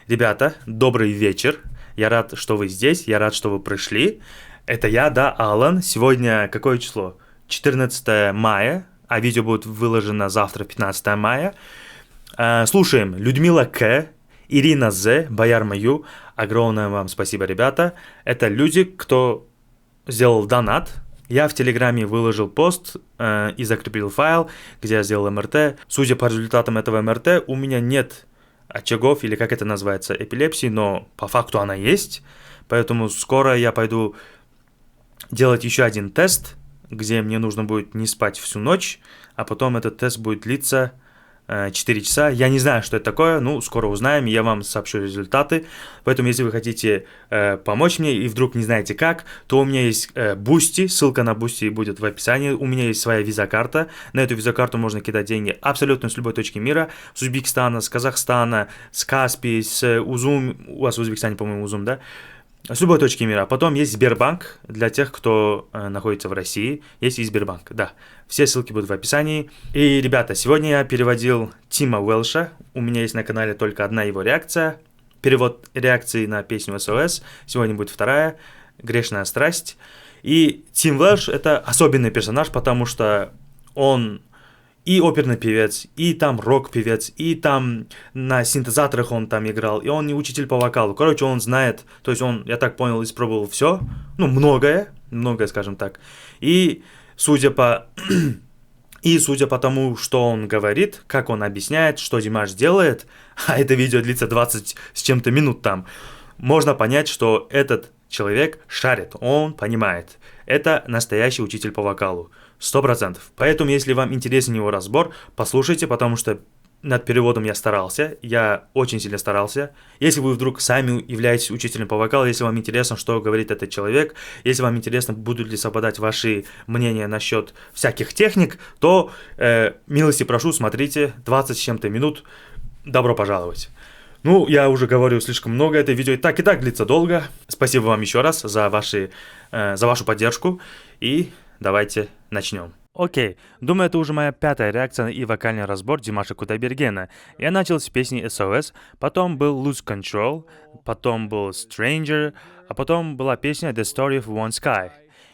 Ребята, добрый вечер. Я рад, что вы здесь, я рад, что вы пришли. Это я, да, Алан. Сегодня какое число? 14 мая, а видео будет выложено завтра, 15 мая. Слушаем Людмила К., Ирина З., Бояр Мою. Огромное вам спасибо, ребята. Это люди, кто сделал донат. Я в Телеграме выложил пост и закрепил файл, где я сделал МРТ. Судя по результатам этого МРТ, у меня нет очагов, или как это называется, эпилепсии, но по факту она есть. Поэтому скоро я пойду делать еще один тест, где мне нужно будет не спать всю ночь, а потом этот тест будет длиться 4 часа. Я не знаю, что это такое, скоро узнаем, и я вам сообщу результаты. Поэтому, если вы хотите помочь мне и вдруг не знаете как, то у меня есть Boosty, ссылка на Boosty будет в описании. У меня есть своя виза-карта. На эту виза-карту можно кидать деньги абсолютно с любой точки мира. С Узбекистана, с Казахстана, с Каспии, с Узум. У вас в Узбекистане, по-моему, Узум, да? С любой точки мира. Потом есть Сбербанк для тех, кто находится в России. Есть и Сбербанк, да. Все ссылки будут в описании. И, ребята, сегодня я переводил Тима Уэлша. У меня есть на канале только одна его реакция. Перевод реакции на песню SOS. Сегодня будет вторая. «Грешная страсть». И Тим Уэлш — это особенный персонаж, потому что он и оперный певец, и там рок-певец, и там на синтезаторах он там играл, и он и учитель по вокалу. Короче, он знает, то есть он, я так понял, испробовал все, многое, скажем так. И судя по тому, что он говорит, как он объясняет, что Димаш делает, а это видео длится 20 с чем-то минут там, можно понять, что этот человек шарит, он понимает. Это настоящий учитель по вокалу. 100%. Поэтому, если вам интересен его разбор, послушайте, потому что над переводом я старался, я очень сильно старался. Если вы вдруг сами являетесь учителем по вокалу, если вам интересно, что говорит этот человек, если вам интересно, будут ли совпадать ваши мнения насчет всяких техник, то милости прошу, смотрите, 20 с чем-то минут, добро пожаловать. Я уже говорю слишком много, это видео и так длится долго. Спасибо вам еще раз за вашу поддержку, и давайте начнем. Окей, думаю, это уже моя 5-я реакция и вокальный разбор Димаша Кудайбергена. Я начал с песни SOS, потом был Lose Control, потом был Stranger, а потом была песня The Story of One Sky.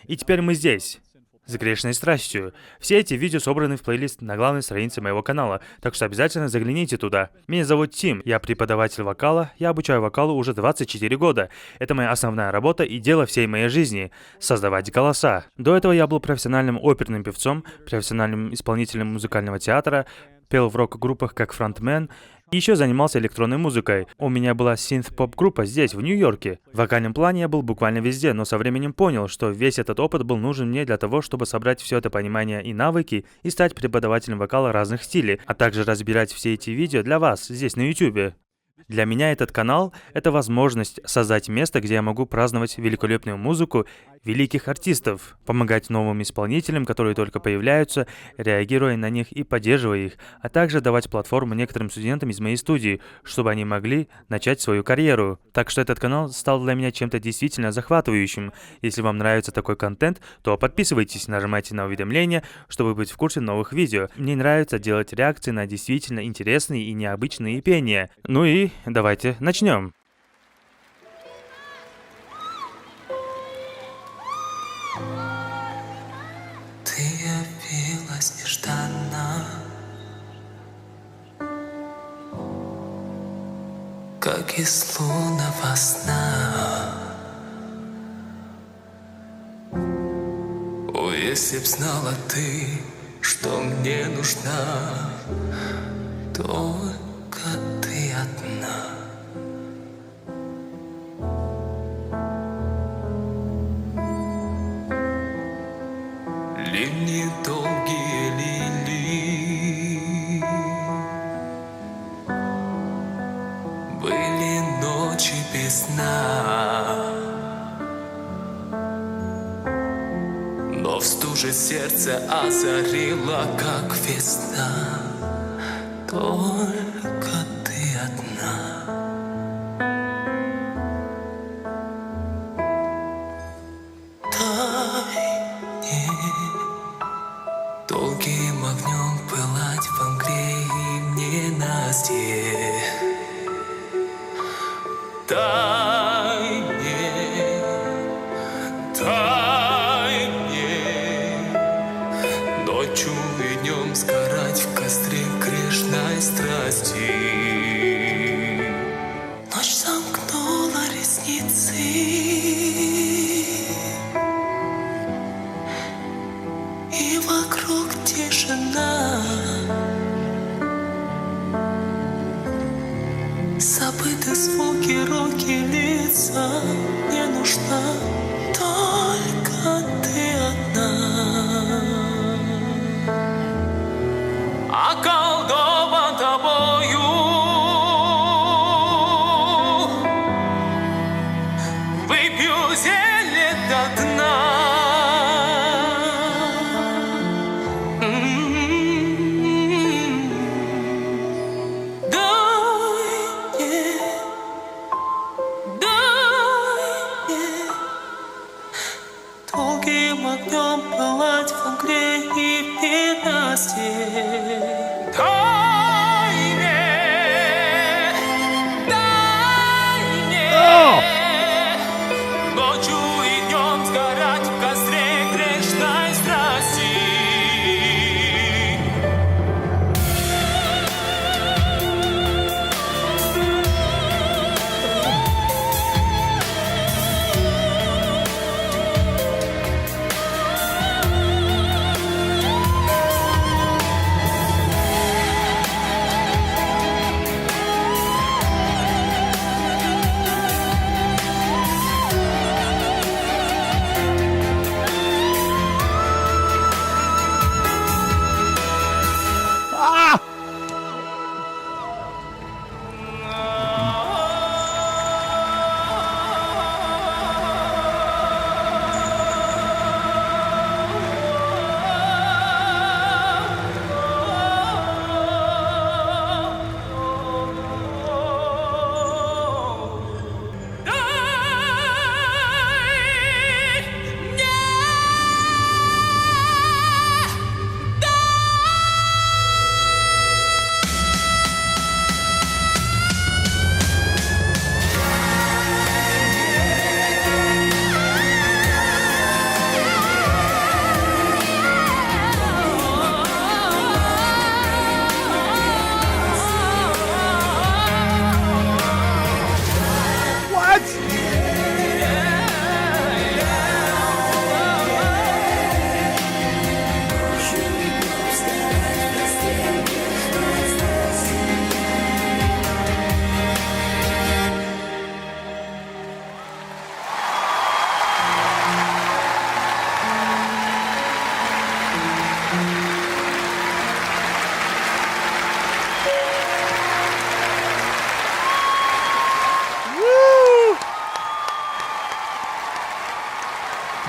И теперь мы здесь, с грешной страстью. Все эти видео собраны в плейлист на главной странице моего канала, так что обязательно загляните туда. Меня зовут Тим, я преподаватель вокала, я обучаю вокалу уже 24 года. Это моя основная работа и дело всей моей жизни — создавать голоса. До этого я был профессиональным оперным певцом, профессиональным исполнителем музыкального театра, пел в рок-группах как фронтмен, и еще занимался электронной музыкой. У меня была синт-поп-группа здесь, в Нью-Йорке. В вокальном плане я был буквально везде, но со временем понял, что весь этот опыт был нужен мне для того, чтобы собрать все это понимание и навыки и стать преподавателем вокала разных стилей, а также разбирать все эти видео для вас здесь на YouTube. Для меня этот канал — это возможность создать место, где я могу праздновать великолепную музыку великих артистов, помогать новым исполнителям, которые только появляются, реагируя на них и поддерживая их, а также давать платформу некоторым студентам из моей студии, чтобы они могли начать свою карьеру. Так что этот канал стал для меня чем-то действительно захватывающим. Если вам нравится такой контент, то подписывайтесь, нажимайте на уведомления, чтобы быть в курсе новых видео. Мне нравится делать реакции на действительно интересные и необычные пения. И давайте начнем. Ты явилась нежданно, как из лунного сна. О, если б знала ты, что мне нужна только ты одна. Линии долгие лилии, были ночи без сна, но в стуже сердце озарила, как весна, только ты одна. Долгим огнем пылать во мгле и в ненастье. Тайне, тайне, ночью и днем сгорать в костре грешной страсти. Ночь замкнула ресницы, и вокруг тишина. Забыты звуки, руки, лица. Не нужна только ты одна. Околдован тобою, выпью зелье до дна. Долгим огнем пылать в огне и в ненастье. Тайне, тайне, ночью и днем сгорать в костре грешной страсти.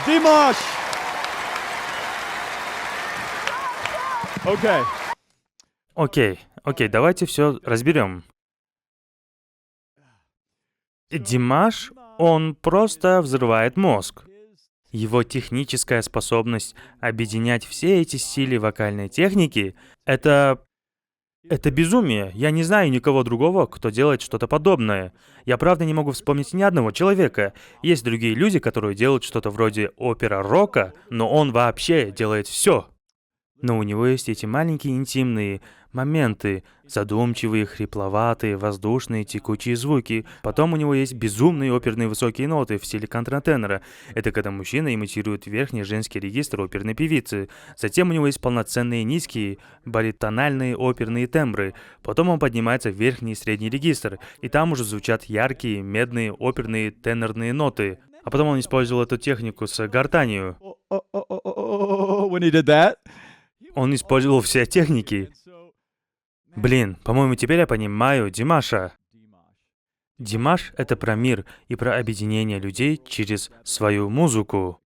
Dimash! Okay. Окей, давайте все разберем. Димаш, он просто взрывает мозг. Его техническая способность объединять все эти стили вокальной техники — это безумие. Я не знаю никого другого, кто делает что-то подобное. Я правда не могу вспомнить ни одного человека. Есть другие люди, которые делают что-то вроде опера-рока, но он вообще делает все. Но у него есть эти маленькие интимные моменты, задумчивые, хрипловатые, воздушные, текучие звуки. Потом у него есть безумные оперные высокие ноты в стиле контртенора. Это когда мужчина имитирует верхний женский регистр оперной певицы. Затем у него есть полноценные низкие, баритональные оперные тембры. Потом он поднимается в верхний и средний регистр, и там уже звучат яркие, медные, оперные, тенорные ноты. А потом он использовал эту технику с гортанью. When he did that, Он использовал все техники. Блин, по-моему, теперь я понимаю Димаша. Димаш — это про мир и про объединение людей через свою музыку.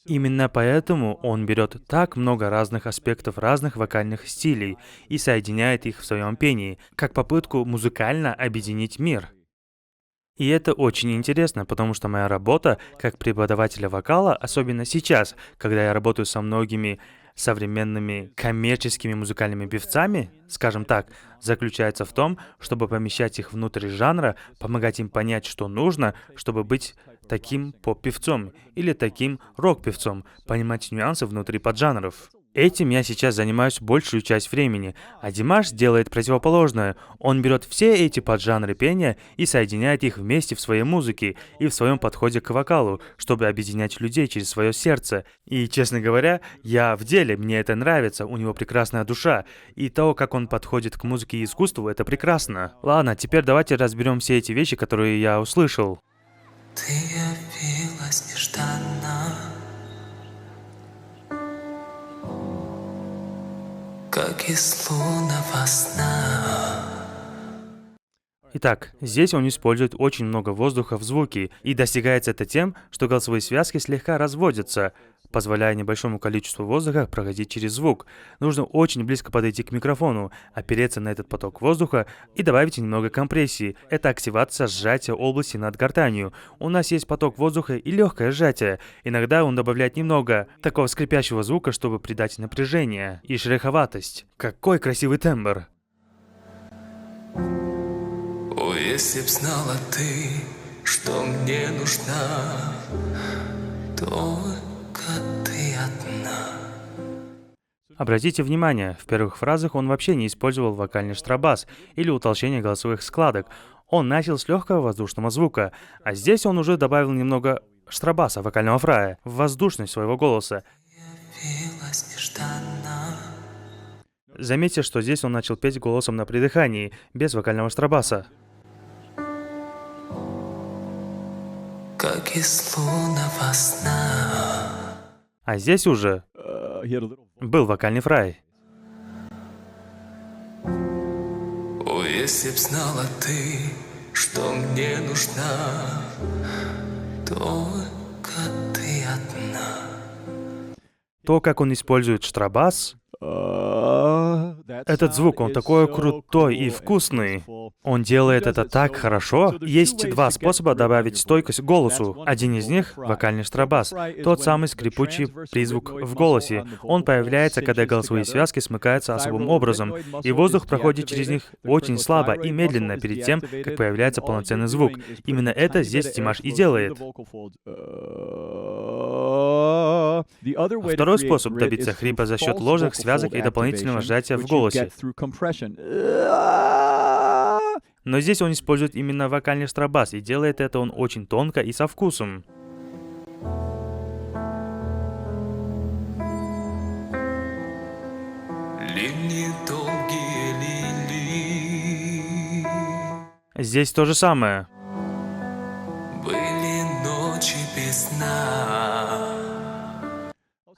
Именно поэтому он берет так много разных аспектов разных вокальных стилей и соединяет их в своем пении, как попытку музыкально объединить мир. И это очень интересно, потому что моя работа как преподавателя вокала, особенно сейчас, когда я работаю со многими современными коммерческими музыкальными певцами, скажем так, заключается в том, чтобы помещать их внутрь жанра, помогать им понять, что нужно, чтобы быть таким поп-певцом или таким рок-певцом, понимать нюансы внутри поджанров. Этим я сейчас занимаюсь большую часть времени, а Димаш делает противоположное. Он берет все эти поджанры пения и соединяет их вместе в своей музыке и в своем подходе к вокалу, чтобы объединять людей через свое сердце. И, честно говоря, я в деле, мне это нравится, у него прекрасная душа. И то, как он подходит к музыке и искусству, это прекрасно. Ладно, теперь давайте разберем все эти вещи, которые я услышал. Ты явилась нежданно, как из лунного сна. Итак, здесь он использует очень много воздуха в звуке, и достигается это тем, что голосовые связки слегка разводятся, позволяя небольшому количеству воздуха проходить через звук. Нужно очень близко подойти к микрофону, опереться на этот поток воздуха и добавить немного компрессии. Это активация сжатия области над гортанью. У нас есть поток воздуха и легкое сжатие. Иногда он добавляет немного такого скрипящего звука, чтобы придать напряжение и шероховатость. Какой красивый тембр! О, если б знала ты, что мне нужна, только ты одна. Обратите внимание, в первых фразах он вообще не использовал вокальный штрабас или утолщение голосовых складок. Он начал с легкого воздушного звука, а здесь он уже добавил немного штрабаса, вокального фрая, в воздушность своего голоса. Явилась нежданно, Заметьте, что здесь он начал петь голосом на придыхании, без вокального штрабаса. как из лунного сна. А здесь уже He had a little. был вокальный фрай. О, если б знала ты, что мне нужна, только ты одна. То, как он использует штрабас, That этот звук, он sound is такой so крутой cool и and вкусный. beautiful. Он делает He does это it так so хорошо. well. So there's Есть two ways два to get способа rhythm in добавить your стойкость voice. голосу. That's one Один is из vocal них — fry. вокальный Vocal штрабас. fry is Тот when самый the скрипучий transverse призвук rhythmoid в muscle голосе. on the Он vocal появляется, когда cinches голосовые together. связки смыкаются особым Thyroid образом, rhythmoid и muscle воздух is проходит через deactivated. них The очень слабо и cricothyroid медленно muscle is перед тем, как deactivated, появляется and all полноценный you're звук. doing is Именно putting a это tiny здесь bit of Димаш и airflow through делает. the vocal folds. The other way to Второй create способ grit добиться is through хрипа за счет false ложных vocal связок fold и дополнительного activation, сжатия в which you голосе. get through compression. Но здесь он использует именно вокальный штрабас, и делает это он очень тонко и со вкусом. Линии долгие лилии, Здесь то же самое. были ночи без сна.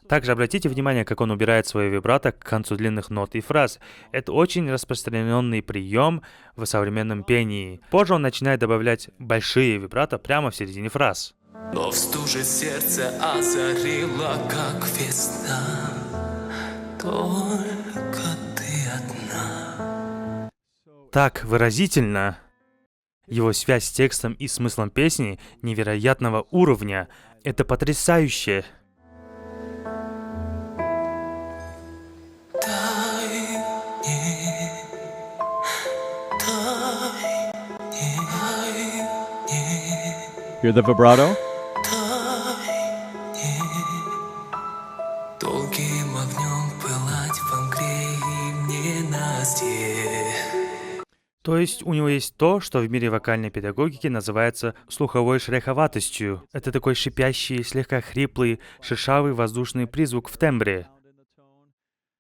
Также обратите внимание, как он убирает свое вибрато к концу длинных нот и фраз. Это очень распространенный прием в современном пении. Позже он начинает добавлять большие вибрато прямо в середине фраз. Но в стуже сердце озарило, как весна. Только ты одна. Так выразительно. Его связь с текстом и смыслом песни невероятного уровня. Это потрясающе. Дай мне, дай мне, Hear the vibrato? долгим огнем пылать в Ангрее ненастье. То есть у него есть то, что в мире вокальной педагогики называется слуховой шероховатостью. Это такой шипящий, слегка хриплый, шершавый воздушный призвук в тембре.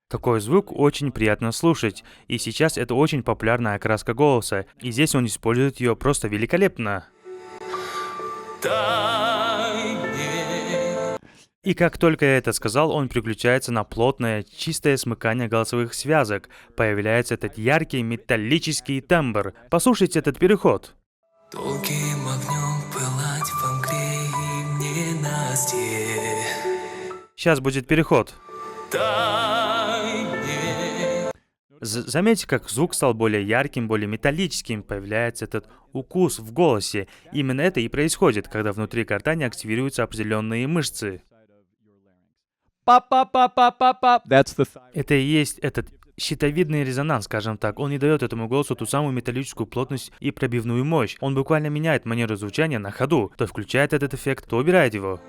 Такой звук очень приятно слушать, и сейчас это очень популярная окраска голоса, и здесь он использует ее просто великолепно. Дай мне. И как только я это сказал, он переключается на плотное, чистое смыкание голосовых связок. Появляется этот яркий металлический тембр. Послушайте этот переход. Долгим огнем пылать в Ангрее ненастье. Сейчас будет переход. Дай мне. Заметьте, как звук стал более ярким, более металлическим. Появляется этот укус в голосе. Именно это и происходит, когда внутри гортани активируются определенные мышцы. That's the Это и есть этот щитовидный резонанс, скажем так. Он не дает этому голосу ту самую металлическую плотность и пробивную мощь. Он буквально меняет манеру звучания на ходу. То включает этот эффект, то убирает его.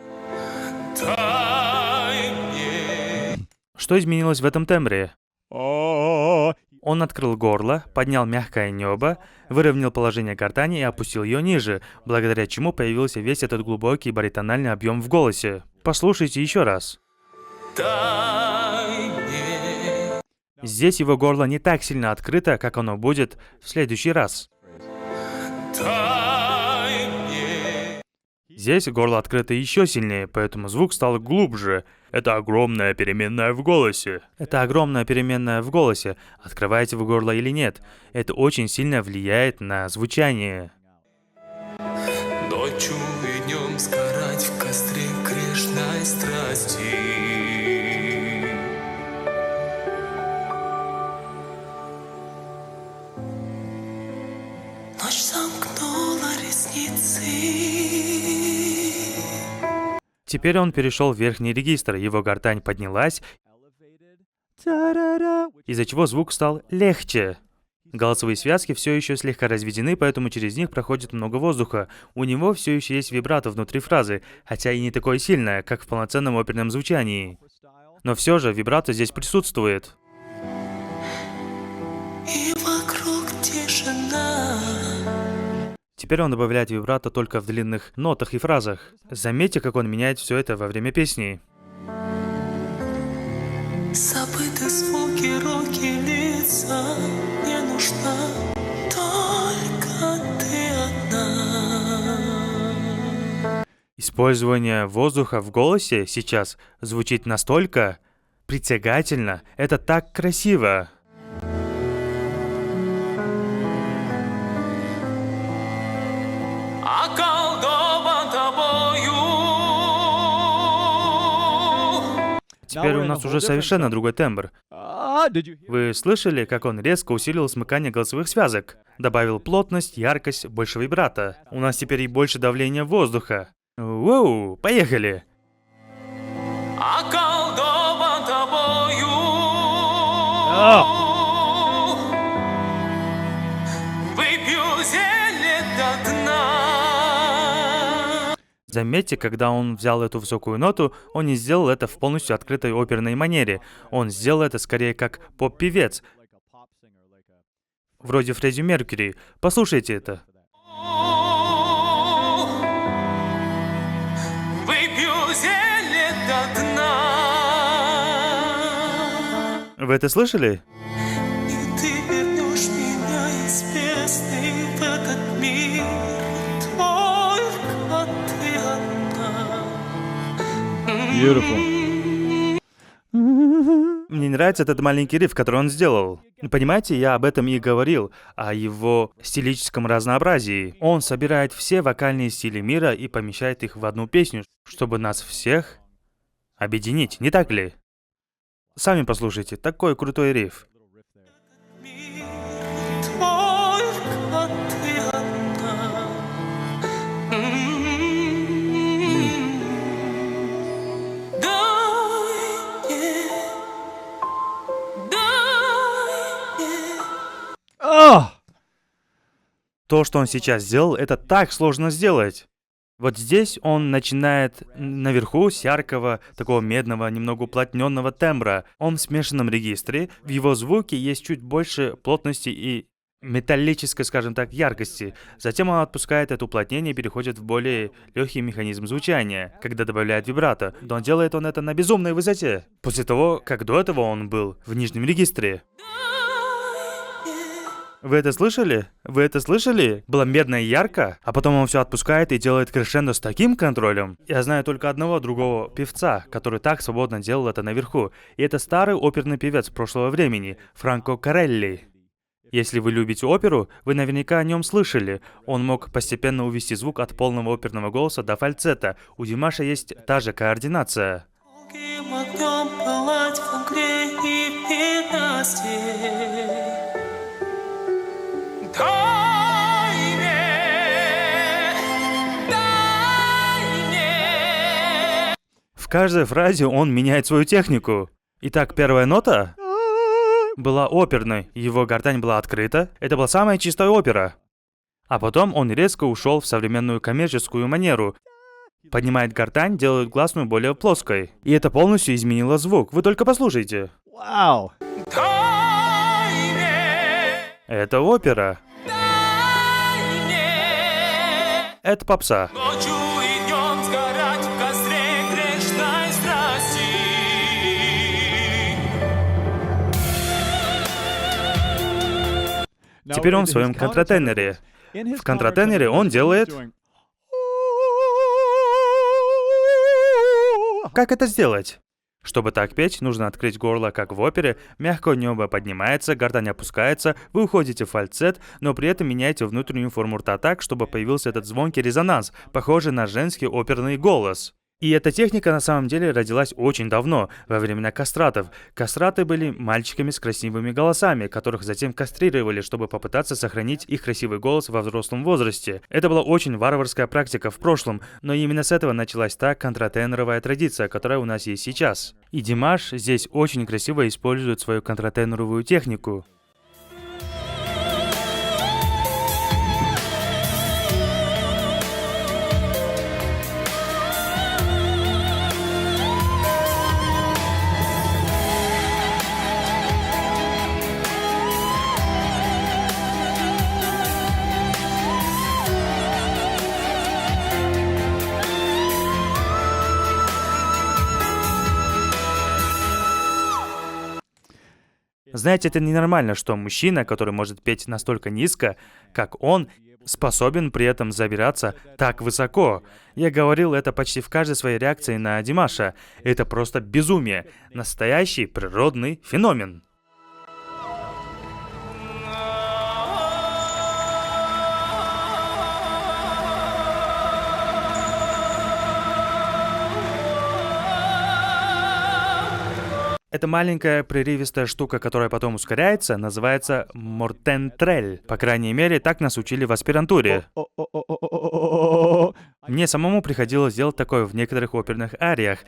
Дай мне. Что изменилось в этом тембре? Oh, Он открыл горло, поднял мягкое небо, выровнял положение гортани и опустил ее ниже, благодаря чему появился весь этот глубокий баритональный объем в голосе. Послушайте еще раз. Дай мне. Здесь его горло не так сильно открыто, как оно будет в следующий раз. Дай мне. Здесь горло открыто еще сильнее, поэтому звук стал глубже. Это огромная переменная в голосе. Это огромная переменная в голосе. Открываете вы горло или нет. Это очень сильно влияет на звучание. Ночью и днем сгорать в костре грешной страсти. Ночь замкнула ресницы. Теперь он перешел в верхний регистр, его гортань поднялась, из-за чего звук стал легче. Голосовые связки все еще слегка разведены, поэтому через них проходит много воздуха. У него все еще есть вибрато внутри фразы, хотя и не такое сильное, как в полноценном оперном звучании. Но все же вибрато здесь присутствует. И вокруг тишина. Теперь он добавляет вибрато только в длинных нотах и фразах. Заметьте, как он меняет все это во время песни. Забыты звуки, руки, лица. Не нужна только ты одна. Использование воздуха в голосе сейчас звучит настолько притягательно. Это так красиво. Околдован тобою. Теперь у нас уже совершенно другой тембр. did you hear? Вы слышали, как он резко усилил смыкание голосовых связок? Добавил плотность, яркость, больше вибрато. У нас теперь и больше давления воздуха. Воу, поехали! Околдован тобою. Выпью зелье до дна. Заметьте, когда он взял эту высокую ноту, он не сделал это в полностью открытой оперной манере. Он сделал это скорее как поп-певец, вроде Фредди Меркьюри. Послушайте это. Выпью зелье до дна. Вы это слышали? И ты вернешь меня из бездны в этот мир. Только ты одна. Beautiful. Мне нравится этот маленький риф, который он сделал. Понимаете, я об этом и говорил, о его стилическом разнообразии. Он собирает все вокальные стили мира и помещает их в одну песню, чтобы нас всех объединить, не так ли? Сами послушайте, такой крутой риф. Мир, только ты одна. Дай мне. То, что он сейчас сделал, это так сложно сделать. Вот здесь он начинает наверху с яркого, такого медного, немного уплотненного тембра. Он в смешанном регистре, в его звуке есть чуть больше плотности и металлической, скажем так, яркости. Затем он отпускает это уплотнение и переходит в более легкий механизм звучания, когда добавляет вибрато. Но делает он это на безумной высоте. После того, как до этого он был в нижнем регистре. Вы это слышали? Вы это слышали? Было медно и ярко, а потом он все отпускает и делает крещендо с таким контролем. Я знаю только одного другого певца, который так свободно делал это наверху. И это старый оперный певец прошлого времени, Франко Корелли. Если вы любите оперу, вы наверняка о нем слышали. Он мог постепенно увести звук от полного оперного голоса до фальцета. У Димаша есть та же координация. Долгим огнем пылать в огне и в ненастье. Дай мне каждой фразе он меняет свою технику. Итак, первая нота была оперной, его гортань была открыта. Это была самая чистая опера. А потом он резко ушел в современную коммерческую манеру. Поднимает гортань, делает гласную более плоской. И это полностью изменило звук. Вы только послушайте. Wow. Это опера. Это попса. Ночью идем сгорать в костре грешной страсти. Теперь он в своем контратенере. В контратенере он делает... Как это сделать? Чтобы так петь, нужно открыть горло, как в опере, мягко небо поднимается, гортань опускается, вы уходите в фальцет, но при этом меняете внутреннюю форму рта так, чтобы появился этот звонкий резонанс, похожий на женский оперный голос. И эта техника на самом деле родилась очень давно, во времена кастратов. Кастраты были мальчиками с красивыми голосами, которых затем кастрировали, чтобы попытаться сохранить их красивый голос во взрослом возрасте. Это была очень варварская практика в прошлом, но именно с этого началась та контратеноровая традиция, которая у нас есть сейчас. И Димаш здесь очень красиво использует свою контратеноровую технику. Знаете, это ненормально, что мужчина, который может петь настолько низко, как он, способен при этом забираться так высоко. Я говорил это почти в каждой своей реакции на Димаша. Это просто безумие. Настоящий природный феномен. Эта маленькая прерывистая штука, которая потом ускоряется, называется мортентрель. По крайней мере, так нас учили в аспирантуре. Мне самому приходилось делать такое в некоторых оперных ариях.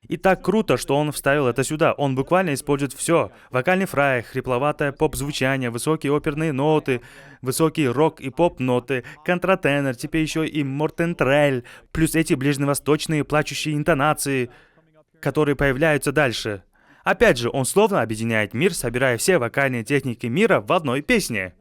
И так круто, что он вставил это сюда. Он буквально использует все. Вокальный фрай, хрипловатое поп-звучание, высокие оперные ноты, высокие рок- и поп-ноты, контратенор, теперь еще и мортентрель, плюс эти ближневосточные плачущие интонации, которые появляются дальше. Опять же, он словно объединяет мир, собирая все вокальные техники мира в одной песне.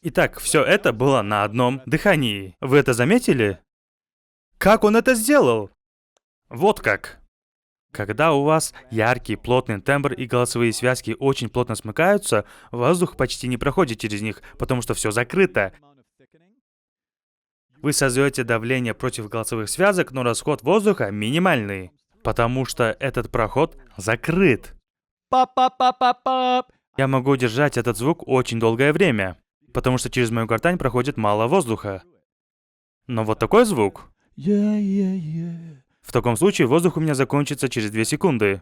Итак, все это было на одном дыхании. Вы это заметили? Как он это сделал? Вот как. Когда у вас яркий, плотный тембр и голосовые связки очень плотно смыкаются, воздух почти не проходит через них, потому что все закрыто. Вы создаете давление против голосовых связок, но расход воздуха минимальный, потому что этот проход закрыт. Я могу держать этот звук очень долгое время, потому что через мою гортань проходит мало воздуха. Но вот такой звук. В таком случае воздух у меня закончится через 2 секунды.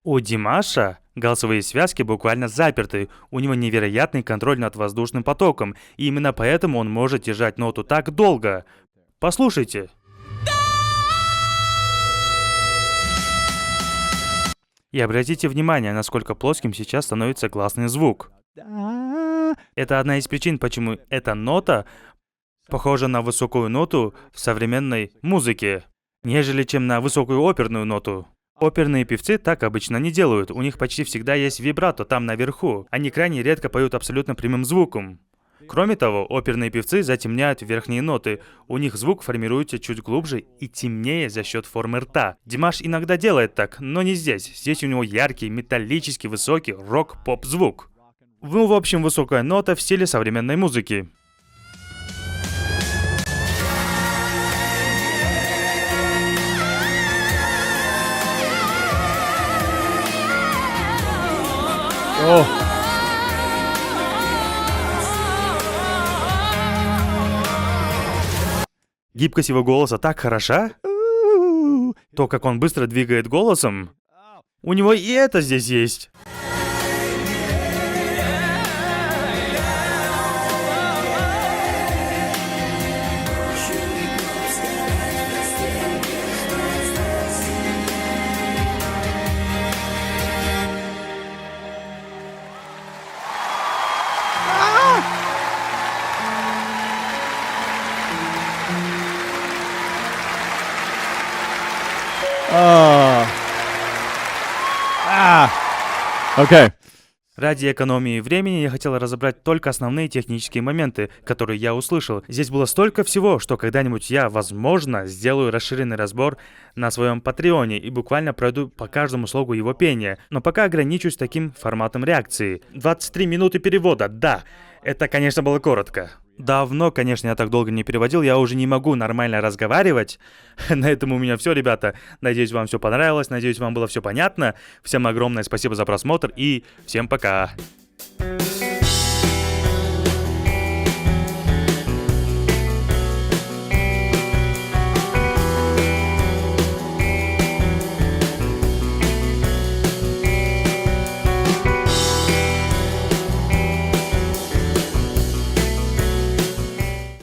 У Димаша голосовые связки буквально заперты, у него невероятный контроль над воздушным потоком, и именно поэтому он может держать ноту так долго. Послушайте. И обратите внимание, насколько плоским сейчас становится гласный звук. Это одна из причин, почему эта нота похожа на высокую ноту в современной музыке, нежели чем на высокую оперную ноту. Оперные певцы так обычно не делают, у них почти всегда есть вибрато там наверху. Они крайне редко поют абсолютно прямым звуком. Кроме того, оперные певцы затемняют верхние ноты, у них звук формируется чуть глубже и темнее за счет формы рта. Димаш иногда делает так, но не здесь. Здесь у него яркий, металлический, высокий рок-поп звук. Ну, в общем, высокая нота в стиле современной музыки. Oh. Гибкость его голоса так хороша. То, как он быстро двигает голосом. У него и это здесь есть. Okay. Ради экономии времени я хотел разобрать только основные технические моменты, которые я услышал. Здесь было столько всего, что когда-нибудь я, возможно, сделаю расширенный разбор на своем Патреоне и буквально пройду по каждому слогу его пения. Но пока ограничусь таким форматом реакции. 23 минуты перевода, да. Это, конечно, было коротко. Давно, конечно, я так долго не переводил, я уже не могу нормально разговаривать. На этом у меня все, ребята. Надеюсь, вам все понравилось, надеюсь, вам было все понятно. Всем огромное спасибо за просмотр и всем пока.